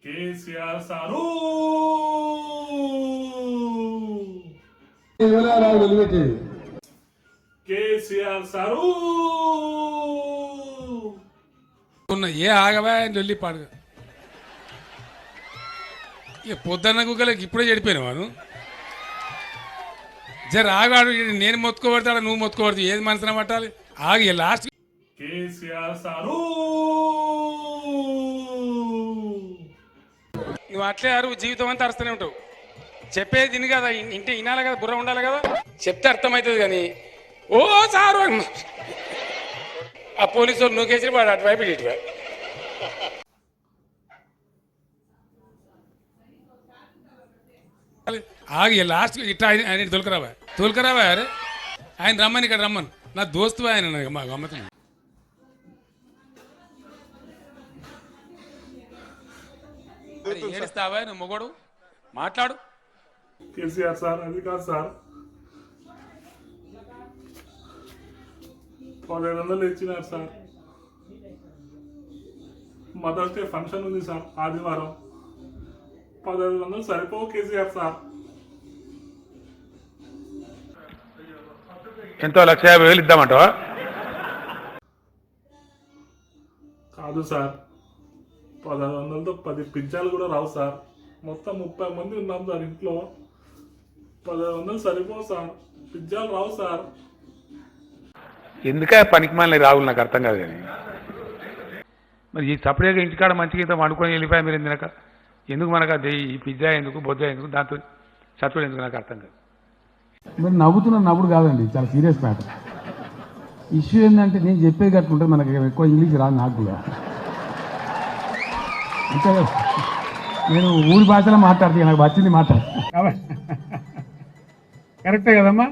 KCR sir KCR sir ఏ ఆగవా వెళ్ళి పాడు ఇక పొద్దున్న కుక్కలకి ఇప్పుడే చెడిపోయిన వాడు జర ఆగాడు నేను మొత్తుకోబడతాడు నువ్వు మొత్తుకోబడతావు ఏది మనసున పట్టాలి ఆగి లాస్ట్ కేసీఆర్ సారు నువ్వు అట్లే అరువు జీవితం అంతా అరుస్తూనే ఉంటావు చెప్పేది తిని కదా ఇంటి వినాలి కదా బుర్ర ఉండాలి కదా చెప్తే అర్థమవుతుంది కానీ ఓ సారు ఆ పోలీసు వాళ్ళు నూకేసి వాడు అటువైపు ఇటువైపు ఆగి లాస్ట్ ఇట్లా ఆయన తోలుకరావా అరే ఆయన రమ్మని ఇక్కడ రమ్మను నా దోస్తు ఆయన మా గమ్మతం ఏడుస్తావా నువ్వు మొగోడు మాట్లాడు కేసీఆర్ సార్ అది కాదు సార్ 1500 ఇచ్చినారు సార్ మదర్స్ డే ఫంక్షన్ ఉంది సార్ ఆదివారం 1500 సరిపోవు కేసీఆర్ సార్ ఎంతో 1,50,000 ఇద్దామంటావా కాదు సార్ 1500తో 10 పిజ్జాలు కూడా రావు సార్ మొత్తం 30 మంది ఉన్నాం సార్ ఇంట్లో 1500 సరిపోవు సార్ పిజ్జాలు రావు సార్ ఎందుకే పనికి మాలిన రావులు నాకు అర్థం కాదు కానీ మరి ఈ సపరేట్గా ఇంటికాడ మంచిగా ఇంత వండుకొని వెళ్ళిపోయా మీరు తినక ఎందుకు మనకు అది ఈ పిజ్జా ఎందుకు బొజ్జ ఎందుకు దాంతో సపరేట్ ఎందుకు నాకు అర్థం కాదు మీరు నవ్వుతున్న నవ్వుడు కాదండి చాలా సీరియస్ మ్యాటర్ ఇష్యూ ఏంటంటే నేను చెప్పేది కట్టుకుంటే మనకి ఎక్కువ ఇంగ్లీష్ రాదు నాకు కూడా అంతే కదా నేను ఊరి భాషలో మాట్లాడితే నాకు వచ్చింది మాట్లాడు కరెక్టే కదమ్మా